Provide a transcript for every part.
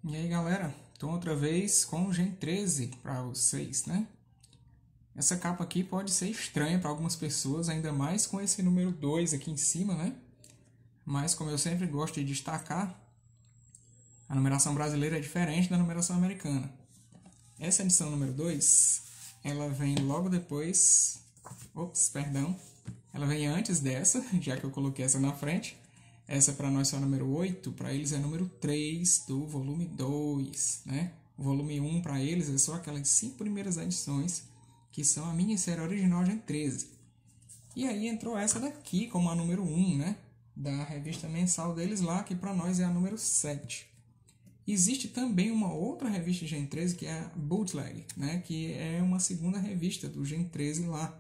E aí galera, estou outra vez com o Gen 13 para vocês, né? Essa capa aqui pode ser estranha para algumas pessoas, ainda mais com esse número 2 aqui em cima, né? Mas como eu sempre gosto de destacar, a numeração brasileira é diferente da numeração americana. Essa edição número 2, ela vem logo depois... ela vem antes dessa, já que eu coloquei essa na frente. Essa para nós é o número 8, para eles é número 3 do volume 2, né? O volume 1 para eles é só aquelas 5 primeiras edições, que são a minissérie original Gen 13. E aí entrou essa daqui como a número 1, né? Da revista mensal deles lá, que para nós é a número 7. Existe também uma outra revista Gen 13, que é a Bootleg, né? Que é uma segunda revista do Gen 13 lá.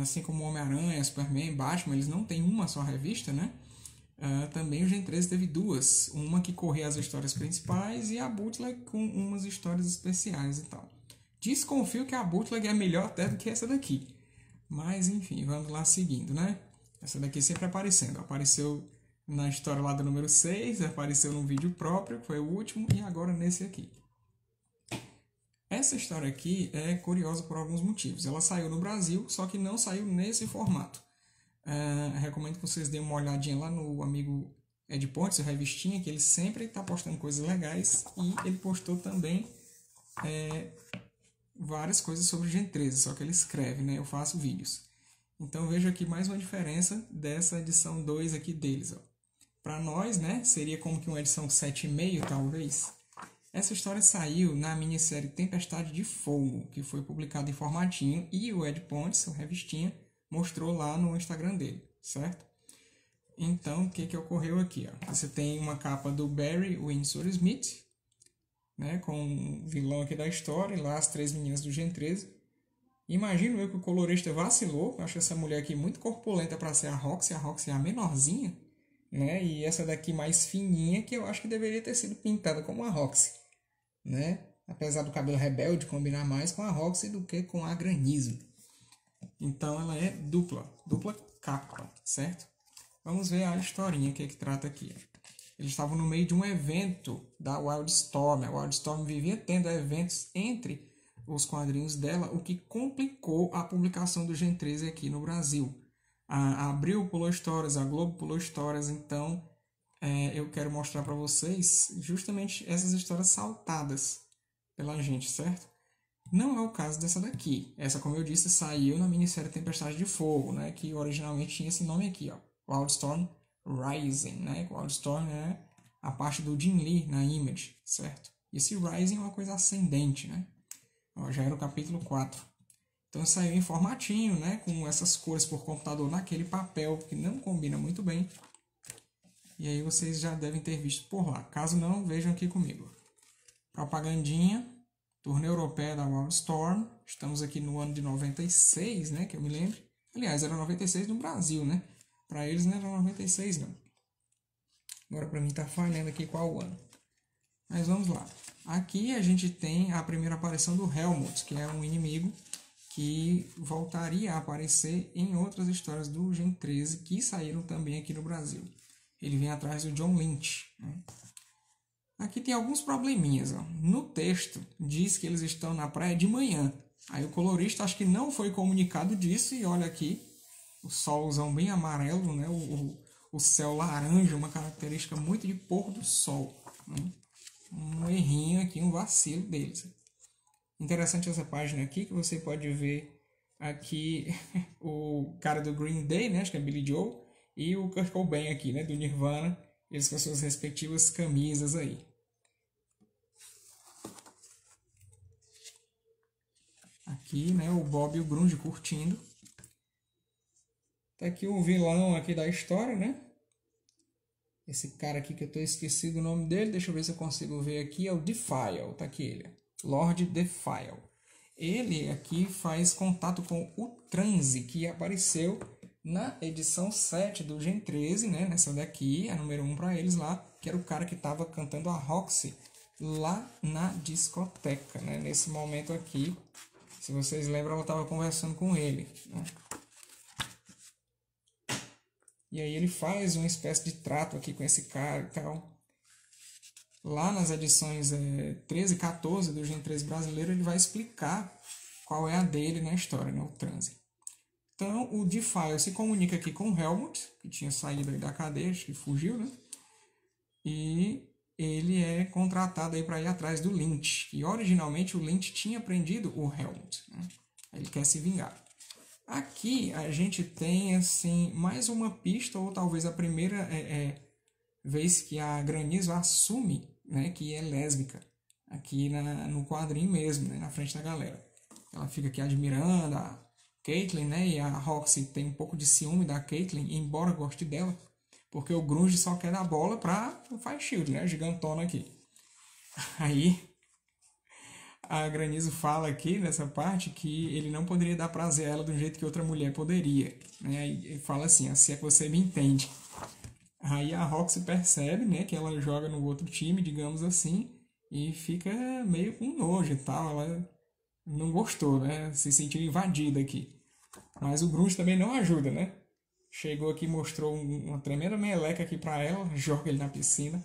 Assim como Homem-Aranha, Superman, Batman, eles não têm uma só revista, né? Também o Gen 13 teve duas. Uma que corria as histórias principais e a Bootleg com umas histórias especiais e tal. Desconfio que a Bootleg é melhor até do que essa daqui. Mas, enfim, vamos lá seguindo, né? Essa daqui sempre aparecendo. Apareceu na história lá do número 6, apareceu num vídeo próprio, que foi o último, e agora nesse aqui. Essa história aqui é curiosa por alguns motivos. Ela saiu no Brasil, só que não saiu nesse formato. Recomendo que vocês deem uma olhadinha lá no amigo Ed Pontes, a revistinha, que ele sempre está postando coisas legais. E ele postou também várias coisas sobre Gen 13, só que ele escreve, né? Eu faço vídeos. Então vejo aqui mais uma diferença dessa edição 2 aqui deles. Para nós, né, seria como que uma edição 7,5 talvez. Essa história saiu na minissérie Tempestade de Fogo, que foi publicada em formatinho, e o Ed Pontes, a revistinha, mostrou lá no Instagram dele, certo? Então, o que ocorreu aqui? Você tem uma capa do Barry Windsor Smith, né, com o vilão aqui da história, e lá as 3 meninas do Gen 13. Imagino eu que o colorista vacilou, eu acho essa mulher aqui muito corpulenta para ser a Roxy é a menorzinha, né? E essa daqui mais fininha, que eu acho que deveria ter sido pintada como a Roxy, né? Apesar do cabelo rebelde combinar mais com a Roxy do que com a Granizo. Então ela é dupla capa, certo? Vamos ver a historinha que trata aqui. Eles estavam no meio de um evento da Wildstorm. A Wildstorm vivia tendo eventos entre os quadrinhos dela, o que complicou a publicação do Gen 13 aqui no Brasil. A Abril pulou histórias, a Globo pulou histórias, então eu quero mostrar para vocês justamente essas histórias saltadas pela gente, certo? Não é o caso dessa daqui. Essa, como eu disse, saiu na minissérie Tempestade de Fogo, né? Que originalmente tinha esse nome aqui, ó, Wildstorm Rising, né? Wildstorm é a parte do Jim Lee na Image, certo? E esse Rising é uma coisa ascendente, né? Ó, já era o capítulo 4. Então saiu em formatinho, né? Com essas cores por computador naquele papel que não combina muito bem. E aí vocês já devem ter visto por lá. Caso não, vejam aqui comigo. Propagandinha. Turnê europeia da Wildstorm. Estamos aqui no ano de 96, né? Que eu me lembro. Aliás, era 96 no Brasil, né? Para eles não era 96, não. Agora para mim tá falhando aqui qual o ano. Mas vamos lá. Aqui a gente tem a primeira aparição do Helmut, que é um inimigo que voltaria a aparecer em outras histórias do Gen 13 que saíram também aqui no Brasil. Ele vem atrás do John Lynch, né? Aqui tem alguns probleminhas. Ó. No texto diz que eles estão na praia de manhã. Aí o colorista acho que não foi comunicado disso e olha aqui o solzão bem amarelo, né? O céu laranja, uma característica muito de pôr do sol. Né? Um errinho aqui, um vacilo deles. Interessante essa página aqui que você pode ver aqui o cara do Green Day, né? Acho que é Billy Joe, e o Kurt Cobain aqui, né? Do Nirvana. Eles com as suas respectivas camisas aí. Aqui, né, o Bob e o Grunge curtindo. Tá aqui o vilão aqui da história, né? Esse cara aqui que eu tô esquecido o nome dele. Deixa eu ver se eu consigo ver aqui. É o Defile. Tá aqui ele. Lord Defile. Ele aqui faz contato com o Transe, que apareceu na edição 7 do Gen 13, né? Nessa daqui, a número 1 para eles lá, que era o cara que estava cantando a Roxy lá na discoteca, né? Nesse momento aqui, se vocês lembram, ela estava conversando com ele, né? E aí ele faz uma espécie de trato aqui com esse cara e tal. lá nas edições 13 e 14 do Gen 13 brasileiro, ele vai explicar qual é a dele na história, né, o transe. Então, o Defile se comunica aqui com o Helmut, que tinha saído aí da cadeia, acho que fugiu, né? E ele é contratado aí para ir atrás do Lynch. E originalmente o Lynch tinha prendido o Helmut, né? Ele quer se vingar. Aqui a gente tem assim mais uma pista, ou talvez a primeira vez que a Granizo assume, né, que é lésbica. Aqui no quadrinho mesmo, né, na frente da galera. Ela fica aqui admirando a Caitlyn, né, e a Roxy tem um pouco de ciúme da Caitlyn, embora goste dela. Porque o Grunge só quer dar bola pra o Fire Shield, né? Gigantona aqui. Aí a Granizo fala aqui nessa parte que ele não poderia dar prazer a ela do jeito que outra mulher poderia. Né? Ele fala assim, assim é que você me entende. Aí a Roxy percebe, né, que ela joga no outro time, digamos assim, e fica meio com nojo e tal. Ela não gostou, né? Se sentiu invadida aqui. Mas o Grunge também não ajuda, né? Chegou aqui e mostrou uma tremenda meleca aqui pra ela, joga ele na piscina.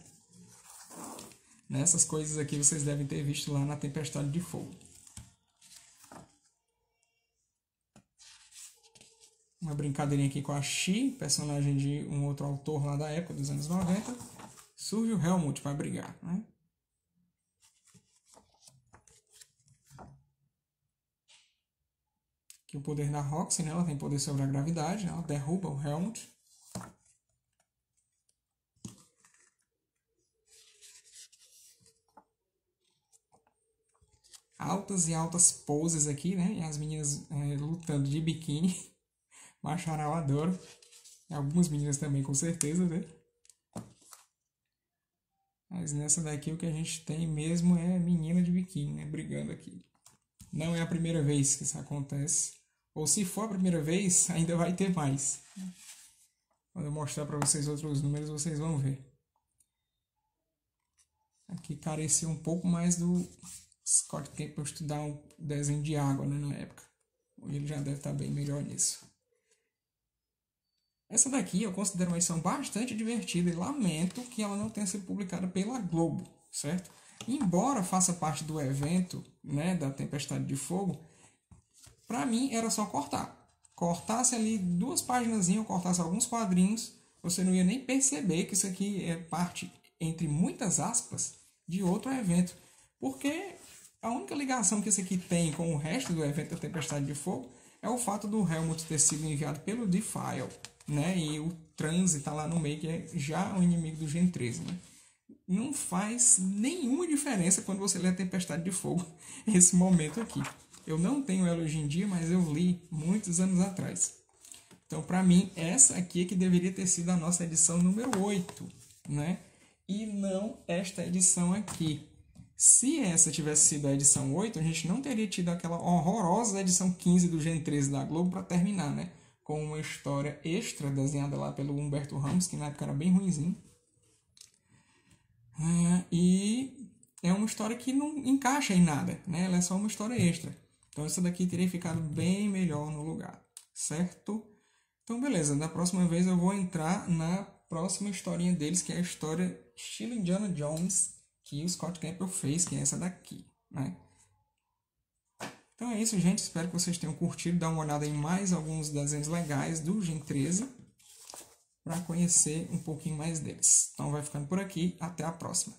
Nessas coisas aqui vocês devem ter visto lá na Tempestade de Fogo. Uma brincadeirinha aqui com a Shi, personagem de um outro autor lá da época, dos anos 90. Surge o Helmut para brigar, né? Aqui o poder da Roxy, né? Ela tem poder sobre a gravidade, né? Ela derruba o Helmut. Altas e altas poses aqui, né? E as meninas lutando de biquíni. Macharal adoro. E algumas meninas também, com certeza, né? Mas nessa daqui o que a gente tem mesmo é menina de biquíni, né? Brigando aqui. Não é a primeira vez que isso acontece. Ou se for a primeira vez, ainda vai ter mais. Quando eu mostrar para vocês outros números, vocês vão ver. Aqui carecia um pouco mais do Scott Campbell estudar um desenho de água, né, na época. Hoje ele já deve estar bem melhor nisso. Essa daqui eu considero uma edição bastante divertida e lamento que ela não tenha sido publicada pela Globo, certo? Embora faça parte do evento, né, da Tempestade de Fogo, para mim era só cortar. Cortasse ali 2 páginas ou cortasse alguns quadrinhos, você não ia nem perceber que isso aqui é parte, entre muitas aspas, de outro evento. Porque a única ligação que isso aqui tem com o resto do evento da Tempestade de Fogo é o fato do Helmut ter sido enviado pelo Defile, né? E o Transe tá lá no meio, que é já o inimigo do Gen 13, né? Não faz nenhuma diferença quando você lê a Tempestade de Fogo, esse momento aqui. Eu não tenho ela hoje em dia, mas eu li muitos anos atrás. Então, para mim, essa aqui é que deveria ter sido a nossa edição número 8, né? E não esta edição aqui. Se essa tivesse sido a edição 8, a gente não teria tido aquela horrorosa edição 15 do Gen 13 da Globo para terminar, né? Com uma história extra desenhada lá pelo Humberto Ramos, que na época era bem ruinzinho. E é uma história que não encaixa em nada, né? Ela é só uma história extra. Então essa daqui teria ficado bem melhor no lugar, certo? Então beleza, da próxima vez eu vou entrar na próxima historinha deles, que é a história estilo Indiana Jones, que o Scott Campbell fez, que é essa daqui, né? Então é isso, gente. Espero que vocês tenham curtido. Dá uma olhada em mais alguns desenhos legais do Gen 13 para conhecer um pouquinho mais deles. Então vai ficando por aqui. Até a próxima.